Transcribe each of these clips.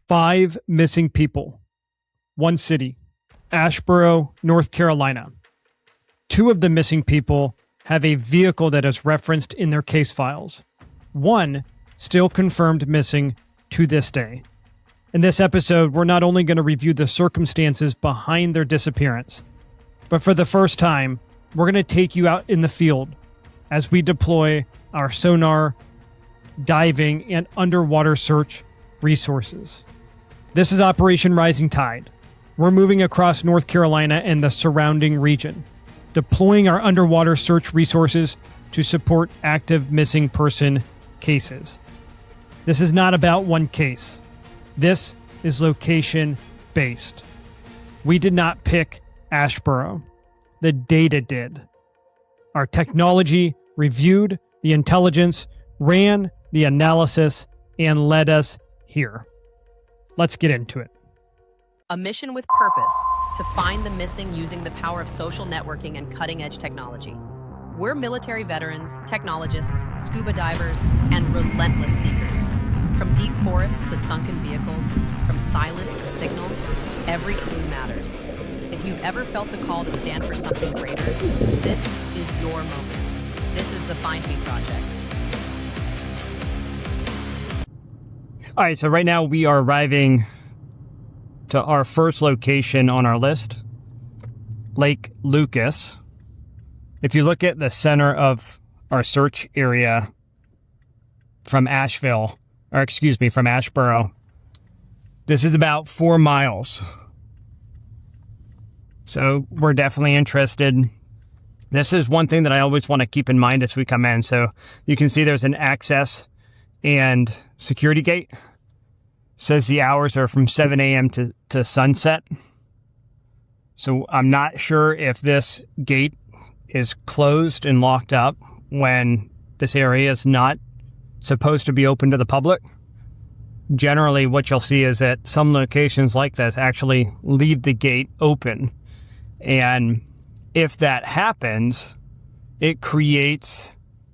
5 missing people. One city, Asheboro, North Carolina. 2 of the missing people have a vehicle that is referenced in their case files. 1 still confirmed missing to this day. In this episode, we're not only going to review the circumstances behind their disappearance, but for the first time, we're going to take you out in the field as we deploy our sonar, diving, and underwater search resources. This is Operation Rising Tide. We're moving across North Carolina and the surrounding region, deploying our underwater search resources to support active missing person cases. This is not about one case. This is location-based. We did not pick Asheboro. The data did. Our technology reviewed the intelligence, ran the analysis, and led us here. Let's get into it. A mission with purpose to find the missing using the power of social networking and cutting-edge technology. We're military veterans, technologists, scuba divers, and relentless seekers. From deep forests to sunken vehicles, from silence to signal, every clue matters. If you've ever felt the call to stand for something greater, this is your moment. This is the Find Me Project. All right, so right now we are arriving to our first location on our list, Lake Lucas. If you look at the center of our search area from Asheboro, this is about 4 miles. So we're definitely interested. This is one thing that I always want to keep in mind as we come in. So you can see there's an access and security gate. Says the hours are from 7 a.m. to sunset. So I'm not sure if this gate is closed and locked up when this area is not supposed to be open to the public. Generally, what you'll see is that some locations like this actually leave the gate open. And if that happens, it creates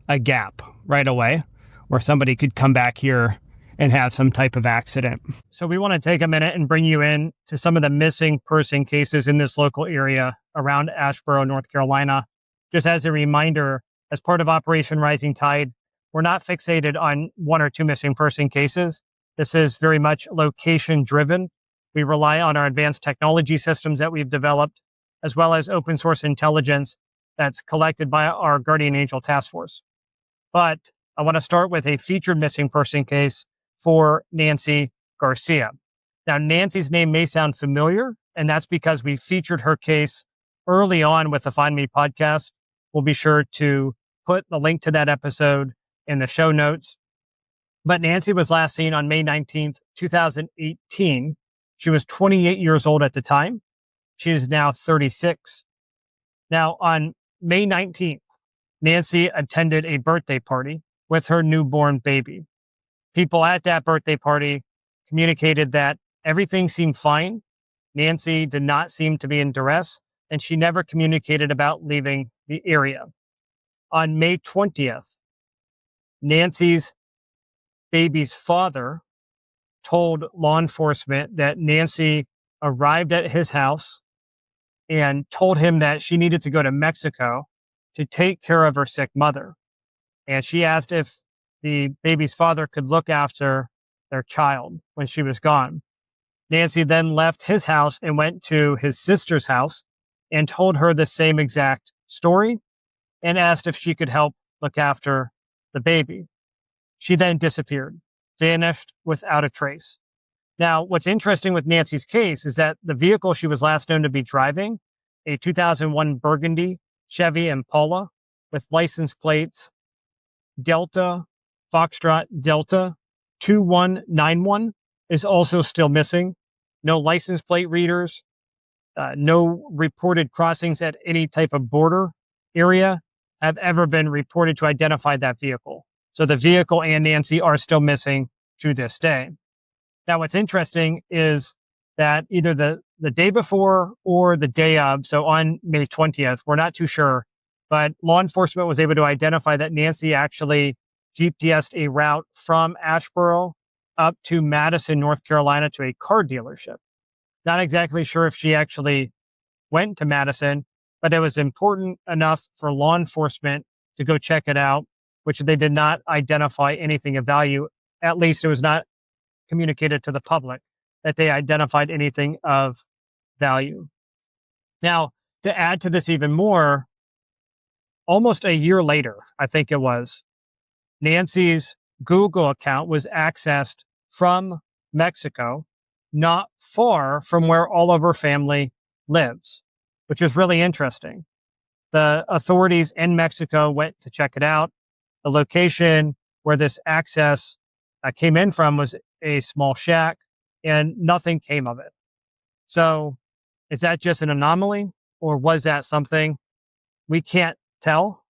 a gap right away where somebody could come back here and have some type of accident. So we want to take a minute and bring you in to some of the missing person cases in this local area around Asheboro, North Carolina. Just as a reminder, as part of Operation Rising Tide, we're not fixated on 1 or 2 missing person cases. This is very much location driven. We rely on our advanced technology systems that we've developed, as well as open source intelligence that's collected by our Guardian Angel task force. But I want to start with a featured missing person case for Nancy Garcia. Now, Nancy's name may sound familiar, and that's because we featured her case early on with the Find Me podcast. We'll be sure to put the link to that episode in the show notes. But Nancy was last seen on May 19th, 2018. She was 28 years old at the time. She is now 36. Now, on May 19th, Nancy attended a birthday party with her newborn baby. People at that birthday party communicated that everything seemed fine. Nancy did not seem to be in duress, and she never communicated about leaving the area. On May 20th, Nancy's baby's father told law enforcement that Nancy arrived at his house and told him that she needed to go to Mexico to take care of her sick mother. And she asked if the baby's father could look after their child when she was gone. Nancy then left his house and went to his sister's house and told her the same exact story and asked if she could help look after the baby. She then disappeared, vanished without a trace. Now, what's interesting with Nancy's case is that the vehicle she was last known to be driving, a 2001 Burgundy Chevy Impala with license plates Delta Foxtrot Delta 2191, is also still missing. No license plate readers, no reported crossings at any type of border area have ever been reported to identify that vehicle. So the vehicle and Nancy are still missing to this day. Now, what's interesting is that either the day before or the day of, so on May 20th, we're not too sure, but law enforcement was able to identify that Nancy actually GPSed a route from Asheboro up to Madison, North Carolina, to a car dealership. Not exactly sure if she actually went to Madison, but it was important enough for law enforcement to go check it out, which they did not identify anything of value. At least it was not communicated to the public that they identified anything of value. Now, to add to this even more, almost a year later, I think it was, Nancy's Google account was accessed from Mexico, not far from where all of her family lives, which is really interesting. The authorities in Mexico went to check it out. The location where this access came in from was a small shack, and nothing came of it. So is that just an anomaly, or was that something? We can't tell.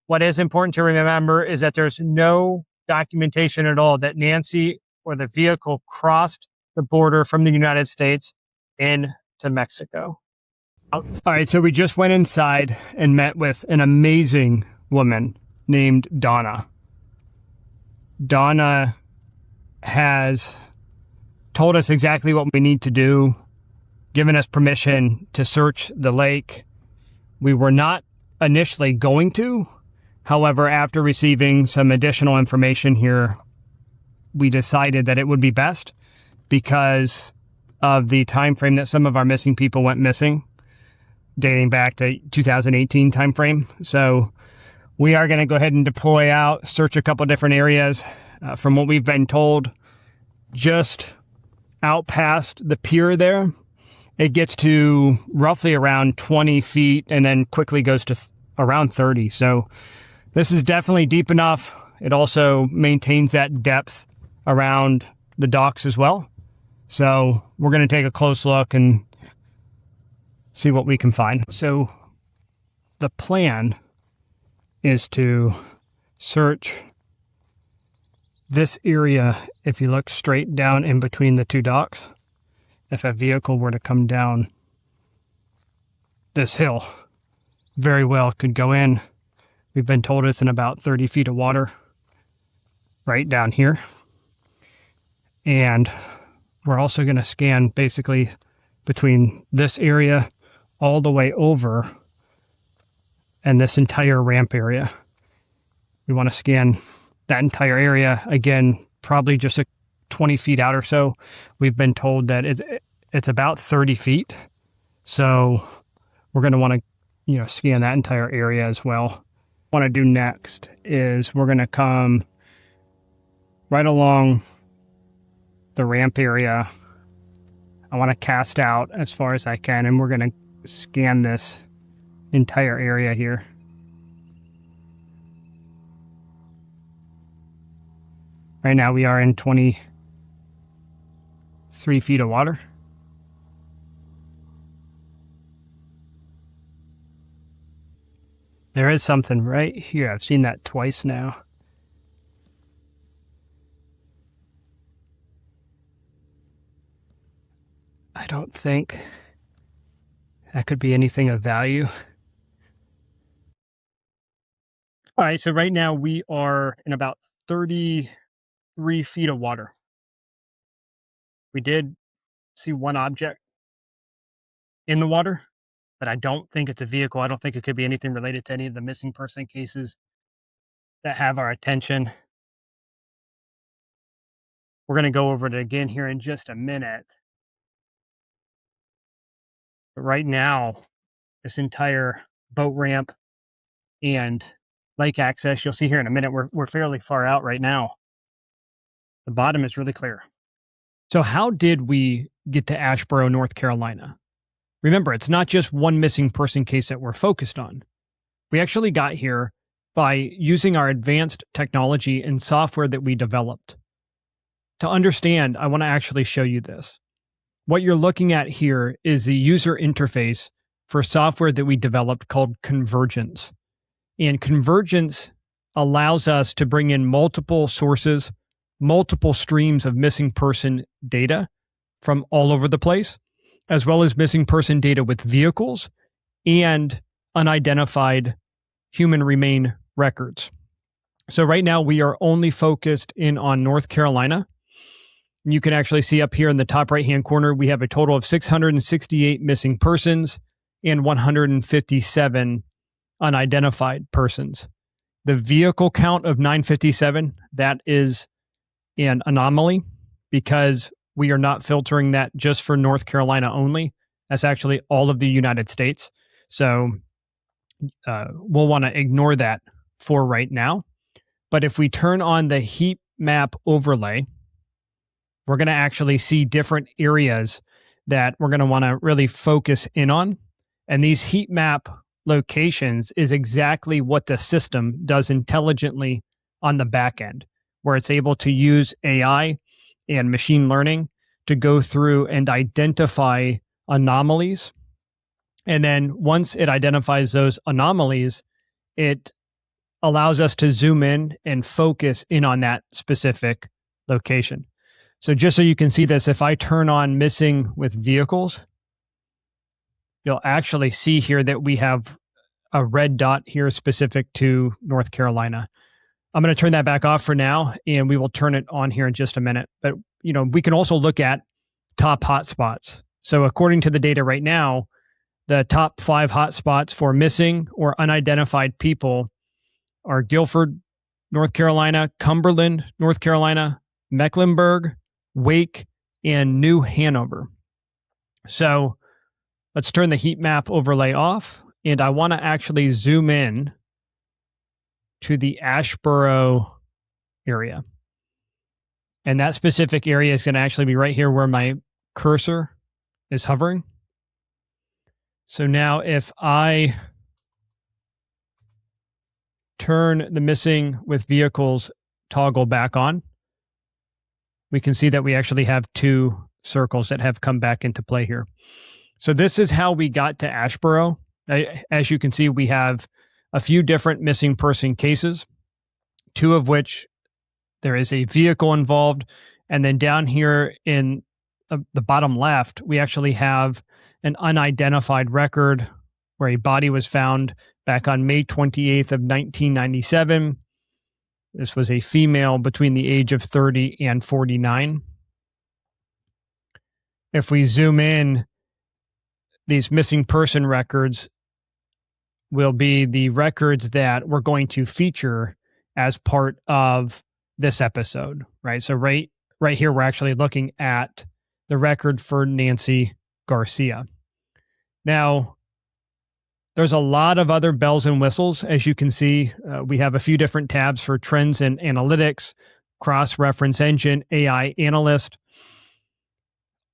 What is important to remember is that there's no documentation at all that Nancy or the vehicle crossed the border from the United States into Mexico. All right, so we just went inside and met with an amazing woman named Donna. Donna has told us exactly what we need to do, given us permission to search the lake. We were not initially going to. However, after receiving some additional information here, we decided that it would be best because of the time frame that some of our missing people went missing, dating back to 2018 timeframe. So we are going to go ahead and deploy out, search a couple different areas. From what we've been told, just out past the pier there, it gets to roughly around 20 feet and then quickly goes to around 30. So this is definitely deep enough. It also maintains that depth around the docks as well. So we're going to take a close look and see what we can find. So the plan is to search this area. If you look straight down in between the two docks, if a vehicle were to come down this hill, very well could go in. We've been told it's in about 30 feet of water right down here. And we're also going to scan basically between this area all the way over and this entire ramp area. We want to scan that entire area. Again, probably just 20 feet out or so. We've been told that it's about 30 feet. So we're going to want to, scan that entire area as well. What I want to do next is we're going to come right along the ramp area. I want to cast out as far as I can, and we're going to scan this entire area here. Right now we are in 23 feet of water. There is something right here. I've seen that twice now. I don't think that could be anything of value. All right, so right now we are in about 33 feet of water. We did see one object in the water, but I don't think it's a vehicle. I don't think it could be anything related to any of the missing person cases that have our attention. We're going to go over it again here in just a minute. But right now, this entire boat ramp and lake access, you'll see here in a minute, we're fairly far out right now. The bottom is really clear. So how did we get to Asheboro, North Carolina? Remember, it's not just one missing person case that we're focused on. We actually got here by using our advanced technology and software that we developed. To understand, I want to actually show you this. What you're looking at here is the user interface for software that we developed called Convergence. And Convergence allows us to bring in multiple sources, multiple streams of missing person data from all over the place, as well as missing person data with vehicles and unidentified human remain records. So right now we are only focused in on North Carolina. You can actually see up here in the top right-hand corner, we have a total of 668 missing persons and 157 unidentified persons. The vehicle count of 957, that is an anomaly because we are not filtering that just for North Carolina only. That's actually all of the United States. So we'll want to ignore that for right now. But if we turn on the heat map overlay, we're going to actually see different areas that we're going to want to really focus in on. And these heat map locations is exactly what the system does intelligently on the back end, where it's able to use AI and machine learning to go through and identify anomalies. And then once it identifies those anomalies, it allows us to zoom in and focus in on that specific location. So just so you can see this, if I turn on missing with vehicles, you'll actually see here that we have a red dot here specific to North Carolina. I'm going to turn that back off for now, and we will turn it on here in just a minute. But, we can also look at top hotspots. So according to the data right now, the top 5 hotspots for missing or unidentified people are Guilford, North Carolina, Cumberland, North Carolina, Mecklenburg, Wake, and New Hanover. So let's turn the heat map overlay off, and I want to actually zoom in to the Asheboro area. And that specific area is going to actually be right here where my cursor is hovering. So now if I turn the missing with vehicles toggle back on, we can see that we actually have 2 circles that have come back into play here. So this is how we got to Asheboro. As you can see, we have a few different missing person cases, 2 of which there is a vehicle involved. And then down here in the bottom left, we actually have an unidentified record where a body was found back on May 28th of 1997. This was a female between the age of 30 and 49. If we zoom in, these missing person records will be the records that we're going to feature as part of this episode, right? So right here, we're actually looking at the record for Nancy Garcia. Now, there's a lot of other bells and whistles. As you can see, we have a few different tabs for trends and analytics, cross-reference engine, AI analyst.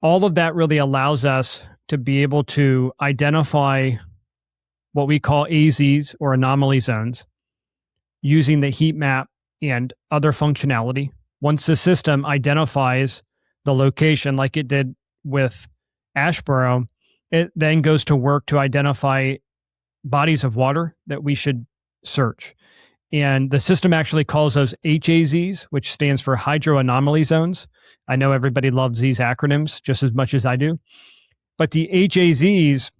All of that really allows us to be able to identify what we call AZs or anomaly zones using the heat map and other functionality. Once the system identifies the location like it did with Asheboro, it then goes to work to identify bodies of water that we should search. And the system actually calls those HAZs, which stands for Hydro Anomaly Zones. I know everybody loves these acronyms just as much as I do. But the HAZs,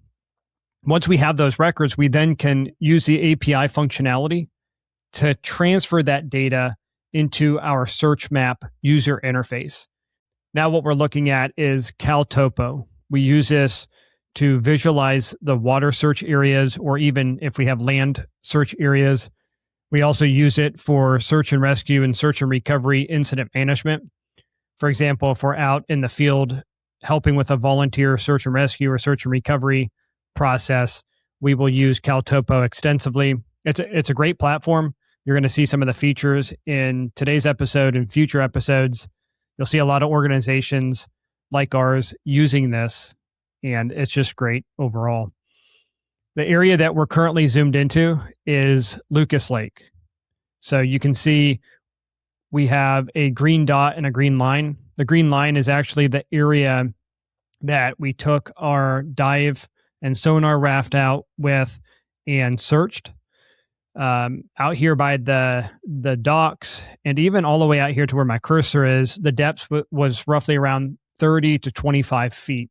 once we have those records, we then can use the API functionality to transfer that data into our search map user interface. Now what we're looking at is CalTopo. We use this to visualize the water search areas, or even if we have land search areas. We also use it for search and rescue and search and recovery incident management. For example, if we're out in the field helping with a volunteer search and rescue or search and recovery process, we will use CalTopo extensively. It's a great platform. You're going to see some of the features in today's episode and future episodes. You'll see a lot of organizations like ours using this, and it's just great overall. The area that we're currently zoomed into is Lucas Lake. So you can see we have a green dot and a green line. The green line is actually the area that we took our dive and sonar raft out with and searched. Out here by the docks, and even all the way out here to where my cursor is, the depth was roughly around 30 to 25 feet.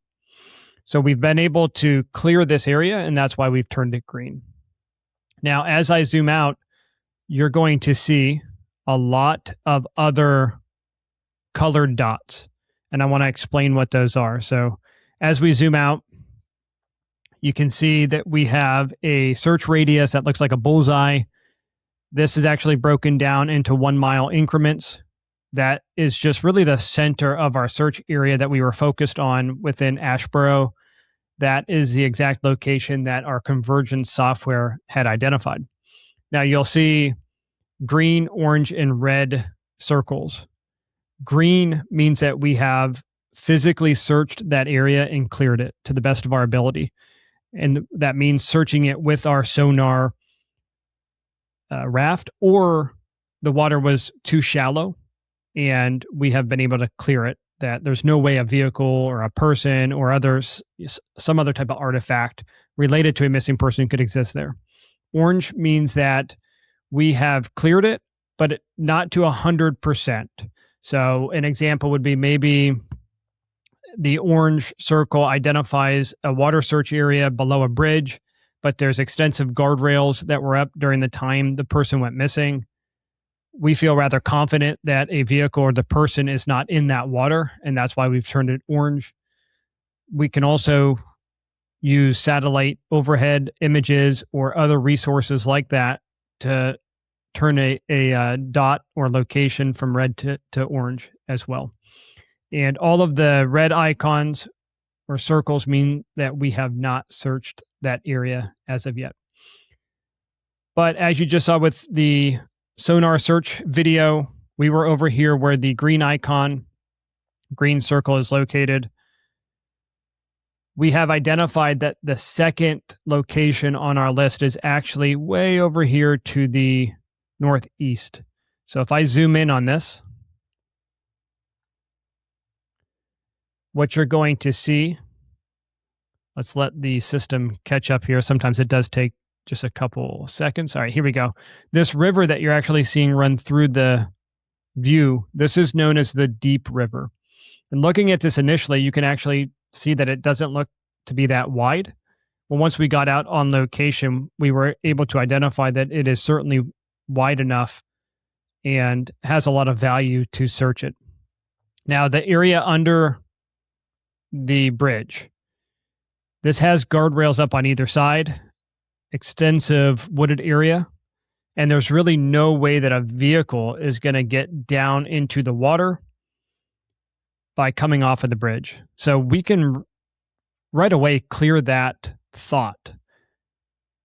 So we've been able to clear this area, and that's why we've turned it green. Now, as I zoom out, you're going to see a lot of other colored dots. and I want to explain what those are. So as we zoom out, you can see that we have a search radius that looks like a bullseye. This is actually broken down into 1 mile increments. That is just really the center of our search area that we were focused on within Asheboro. That is the exact location that our convergence software had identified. Now you'll see green, orange, and red circles. Green means that we have physically searched that area and cleared it to the best of our ability. And that means searching it with our sonar raft, or the water was too shallow and we have been able to clear it, that there's no way a vehicle or a person or some other type of artifact related to a missing person could exist there. Orange means that we have cleared it, but not to 100%. So an example would be maybe the orange circle identifies a water search area below a bridge, but there's extensive guardrails that were up during the time the person went missing. We feel rather confident that a vehicle or the person is not in that water, and that's why we've turned it orange. We can also use satellite overhead images or other resources like that to turn a dot or location from red to orange as well. And all of the red icons or circles mean that we have not searched that area as of yet. But as you just saw with the sonar search video, we were over here where the green icon, green circle is located. We have identified that the second location on our list is actually way over here to the northeast. So if I zoom in on this, what you're going to see, let's let the system catch up here. Sometimes it does take just a couple seconds. All right, here we go. This river that you're actually seeing run through the view, this is known as the Deep River. And looking at this initially, you can actually see that it doesn't look to be that wide. Well, once we got out on location, we were able to identify that it is certainly wide enough and has a lot of value to search it. Now, the area under the bridge, this has guardrails up on either side, extensive wooded area, and there's really no way that a vehicle is going to get down into the water by coming off of the bridge. So we can right away clear that thought.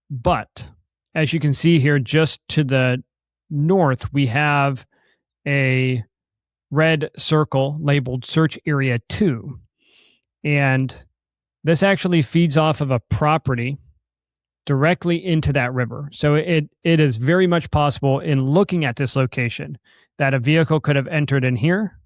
But as you can see here, just to the north, we have a red circle labeled Search Area 2. And this actually feeds off of a property directly into that river. So it is very much possible in looking at this location that a vehicle could have entered in here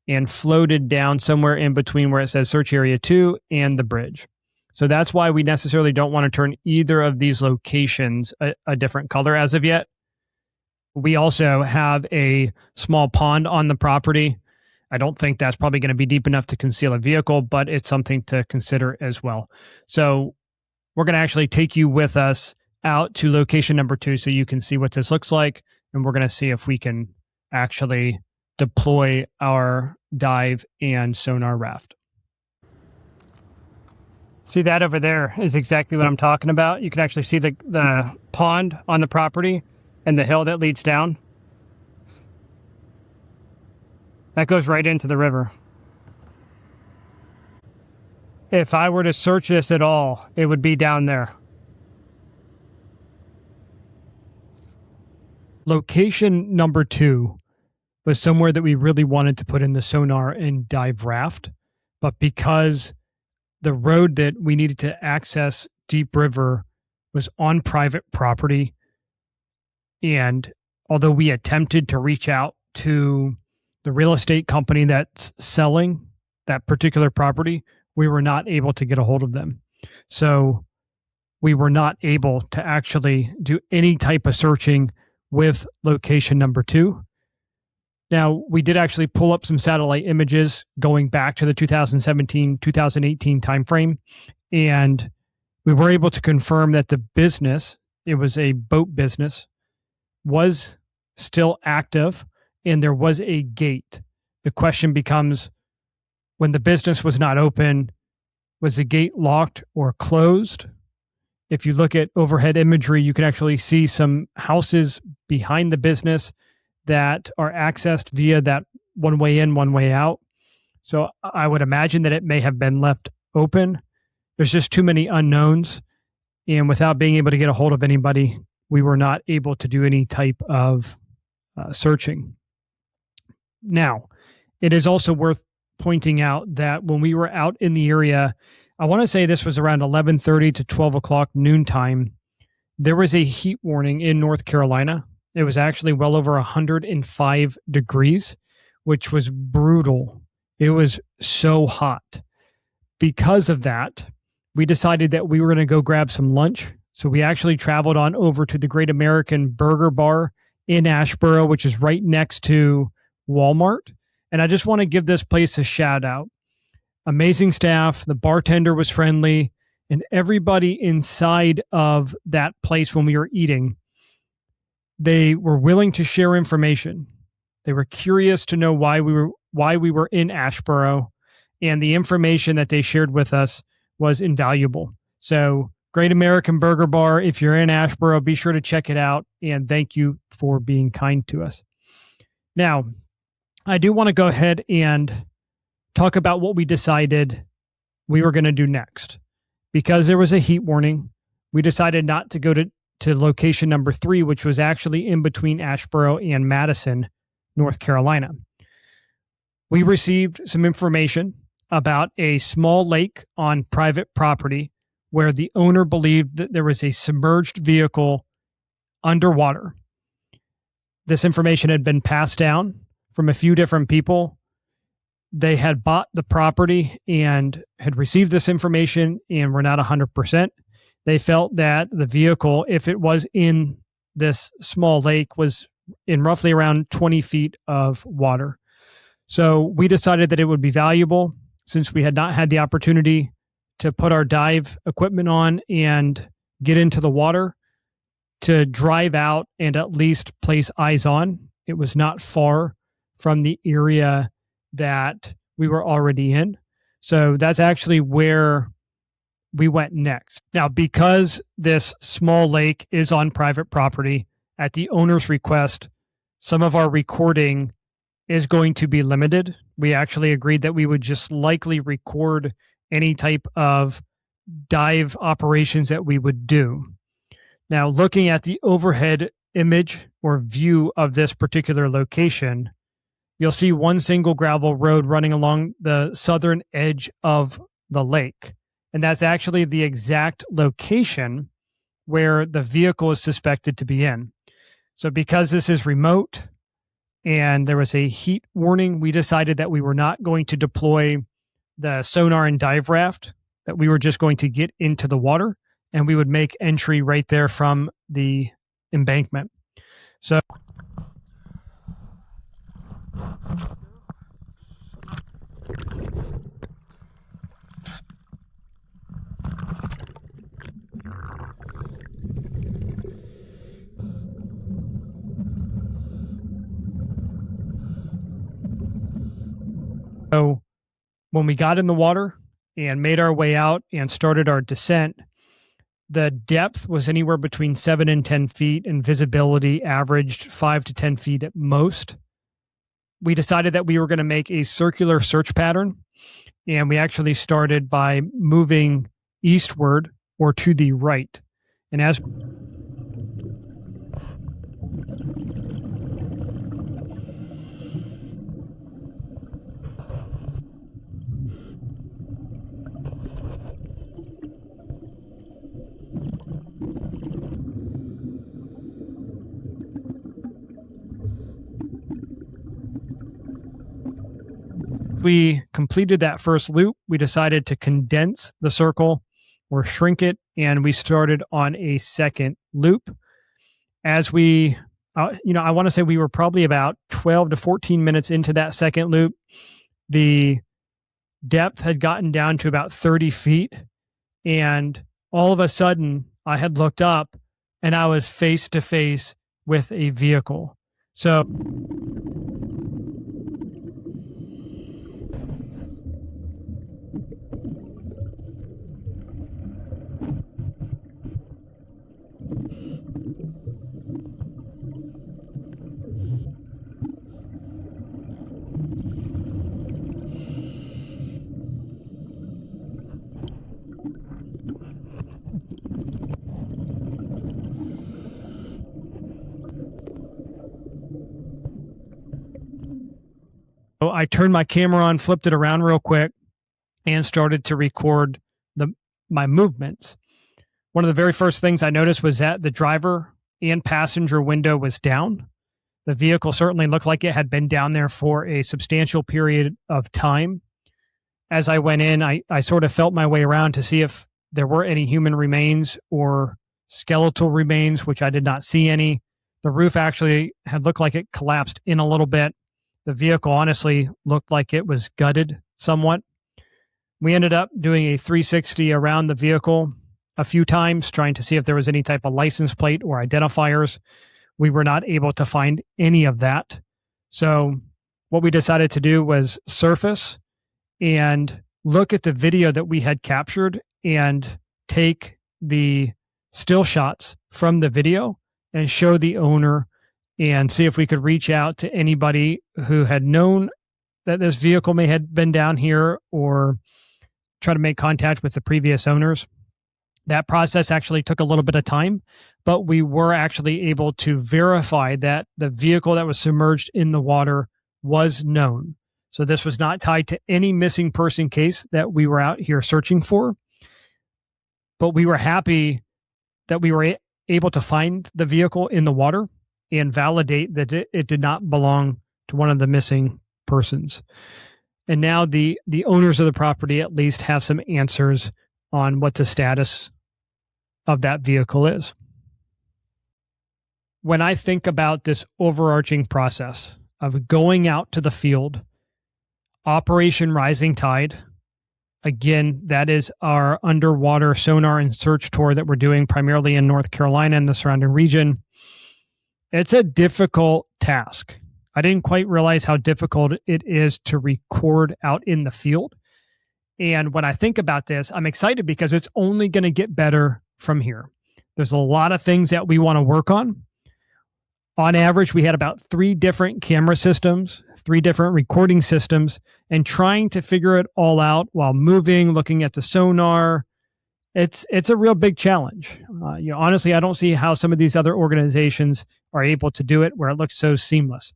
and floated down somewhere in between where it says Search Area 2 and the bridge. So that's why we necessarily don't want to turn either of these locations a different color as of yet. We also have a small pond on the property. I don't think that's probably going to be deep enough to conceal a vehicle, but it's something to consider as well. So we're going to actually take you with us out to location number 2 so you can see what this looks like, and we're going to see if we can actually deploy our dive and sonar raft. See, that over there is exactly what I'm talking about. You can actually see the pond on the property and the hill that leads down. That goes right into the river. If I were to search this at all, it would be down there. Location number 2 was somewhere that we really wanted to put in the sonar and dive raft, but because the road that we needed to access Deep River was on private property, and although we attempted to reach out to the real estate company that's selling that particular property, we were not able to get a hold of them. So we were not able to actually do any type of searching with location number 2. Now, we did actually pull up some satellite images going back to the 2017-2018 timeframe, and we were able to confirm that the business, it was a boat business, was still active, and there was a gate. The question becomes, when the business was not open, was the gate locked or closed? If you look at overhead imagery, you can actually see some houses behind the business that are accessed via that one way in, one way out. So I would imagine that it may have been left open. There's just too many unknowns. And without being able to get a hold of anybody, we were not able to do any type of searching. Now, it is also worth pointing out that when we were out in the area, I want to say this was around 11:30 to 12 o'clock noontime, there was a heat warning in North Carolina. It was actually well over 105 degrees, which was brutal. It was so hot. Because of that, we decided that we were going to go grab some lunch. So we actually traveled on over to the Great American Burger Bar in Asheboro, which is right next to Walmart. And I just want to give this place a shout out. Amazing staff. The bartender was friendly, and everybody inside of that place when we were eating, they were willing to share information. They were curious to know why we were in Asheboro, and the information that they shared with us was invaluable. So, Great American Burger Bar, if you're in Asheboro, be sure to check it out, and thank you for being kind to us. Now, I do want to go ahead and talk about what we decided we were going to do next. Because there was a heat warning, we decided not to go to location number 3, which was actually in between Asheboro and Madison, North Carolina. We received some information about a small lake on private property where the owner believed that there was a submerged vehicle underwater. This information had been passed down from a few different people. They had bought the property and had received this information and were not 100%. They felt that the vehicle, if it was in this small lake, was in roughly around 20 feet of water. So we decided that it would be valuable, since we had not had the opportunity to put our dive equipment on and get into the water, to drive out and at least place eyes on. It was not far from the area that we were already in. So that's actually where we went next. Now, because this small lake is on private property, at the owner's request, some of our recording is going to be limited. We actually agreed that we would just likely record any type of dive operations that we would do. Now, looking at the overhead image or view of this particular location, you'll see one single gravel road running along the southern edge of the lake. And that's actually the exact location where the vehicle is suspected to be in. So because this is remote and there was a heat warning, we decided that we were not going to deploy the sonar and dive raft, that we were just going to get into the water and we would make entry right there from the embankment. So when we got in the water and made our way out and started our descent, the depth was anywhere between 7 and 10 feet and visibility averaged 5 to 10 feet at most. We decided that we were going to make a circular search pattern, and we actually started by moving eastward or to the right. And as we completed that first loop, we decided to condense the circle or shrink it, and we started on a second loop. As we, I want to say we were probably about 12 to 14 minutes into that second loop. The depth had gotten down to about 30 feet, and all of a sudden I had looked up and I was face to face with a vehicle. So So I turned my camera on, flipped it around real quick, and started to record my movements. One of the very first things I noticed was that the driver and passenger window was down. The vehicle certainly looked like it had been down there for a substantial period of time. As I went in, I sort of felt my way around to see if there were any human remains or skeletal remains, which I did not see any. The roof actually had looked like it collapsed in a little bit. The vehicle honestly looked like it was gutted somewhat. We ended up doing a 360 around the vehicle a few times, trying to see if there was any type of license plate or identifiers. We were not able to find any of that. So what we decided to do was surface and look at the video that we had captured and take the still shots from the video and show the owner and see if we could reach out to anybody who had known that this vehicle may have been down here or try to make contact with the previous owners. That process actually took a little bit of time, but we were actually able to verify that the vehicle that was submerged in the water was known. So this was not tied to any missing person case that we were out here searching for, but we were happy that we were able to find the vehicle in the water and validate that it did not belong to one of the missing persons. And now the owners of the property at least have some answers on what the status of that vehicle is. When I think about this overarching process of going out to the field, Operation Rising Tide, again, that is our underwater sonar and search tour that we're doing primarily in North Carolina and the surrounding region. It's a difficult task. I didn't quite realize how difficult it is to record out in the field. And when I think about this, I'm excited because it's only going to get better from here. There's a lot of things that we want to work on. On average, we had about 3 different camera systems, 3 different recording systems, and trying to figure it all out while moving, looking at the sonar. It's a real big challenge. Honestly, I don't see how some of these other organizations are able to do it where it looks so seamless.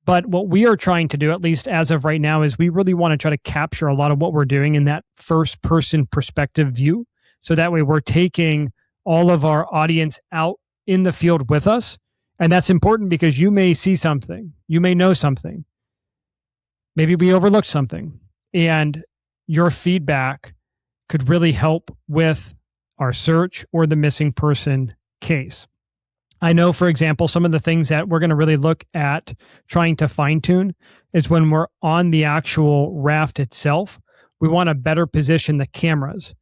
But what we are trying to do, at least as of right now, is we really want to try to capture a lot of what we're doing in that first-person perspective view. So that way we're taking all of our audience out in the field with us. And that's important because you may see something. You may know something. Maybe we overlooked something. And your feedback could really help with our search or the missing person case. I know, for example, some of the things that we're going to really look at trying to fine-tune is when we're on the actual raft itself, we want to better position the cameras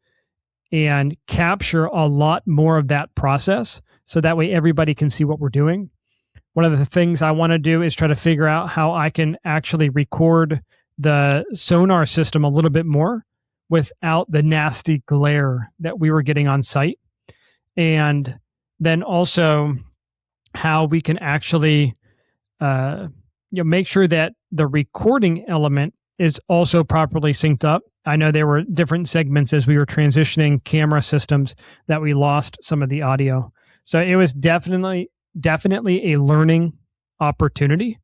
and capture a lot more of that process so that way everybody can see what we're doing. One of the things I want to do is try to figure out how I can actually record the sonar system a little bit more without the nasty glare that we were getting on site. And then also how we can actually make sure that the recording element is also properly synced up. I know there were different segments as we were transitioning camera systems that we lost some of the audio. So it was definitely a learning opportunity.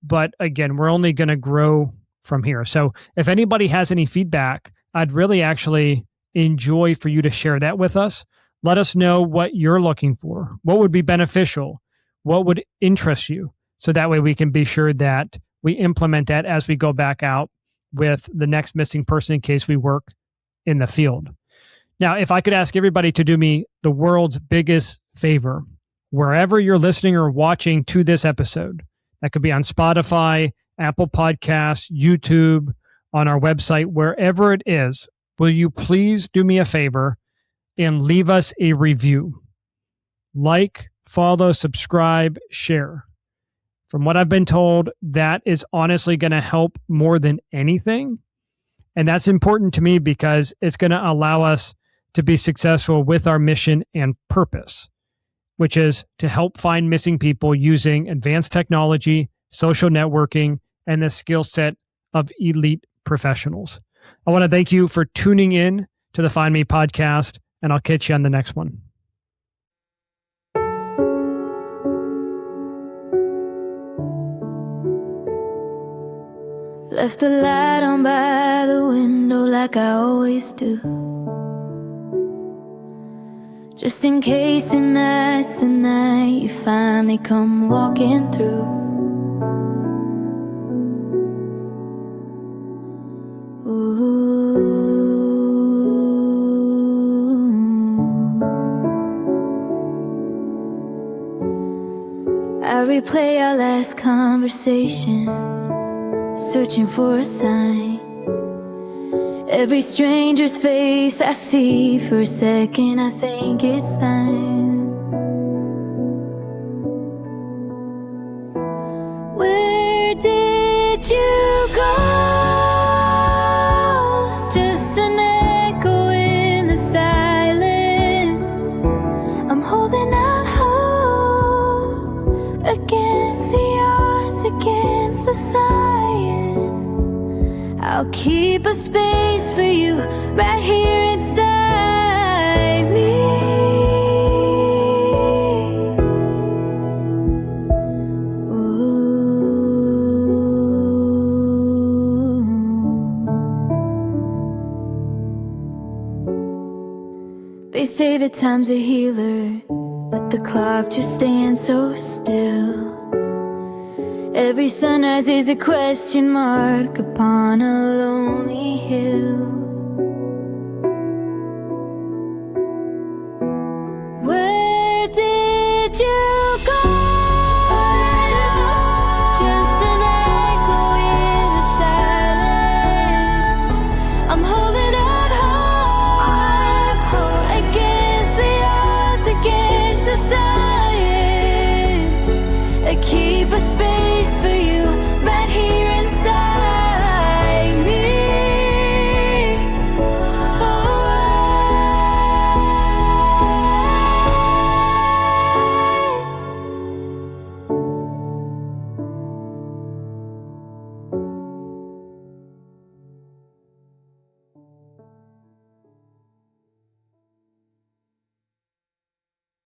But again, we're only going to grow from here. So if anybody has any feedback, I'd really actually enjoy for you to share that with us. Let us know what you're looking for. What would be beneficial? What would interest you? So that way we can be sure that we implement that as we go back out with the next missing person in case we work in the field. Now, if I could ask everybody to do me the world's biggest favor, wherever you're listening or watching to this episode, that could be on Spotify, Apple Podcasts, YouTube, on our website, wherever it is, will you please do me a favor and leave us a review? Like, follow, subscribe, share. From what I've been told, that is honestly going to help more than anything. And that's important to me because it's going to allow us to be successful with our mission and purpose, which is to help find missing people using advanced technology, social networking, and the skill set of elite professionals. I want to thank you for tuning in to the Find Me podcast, and I'll catch you on the next one. Left the light on by the window like I always do, just in case tonight's the night you finally come walking through. Ooh. I replay our last conversation, searching for a sign. Every stranger's face I see, for a second I think it's thine. Where did you go? Just an echo in the silence. I'm holding out hope against the odds, against the science. I'll keep a space for you right here inside me. Ooh. They say that time's a healer, but the clock just stands so still. Every sunrise is a question mark upon a lonely hill. Where did you go? Just an echo in the silence. I'm holding out hope against the odds, against the science.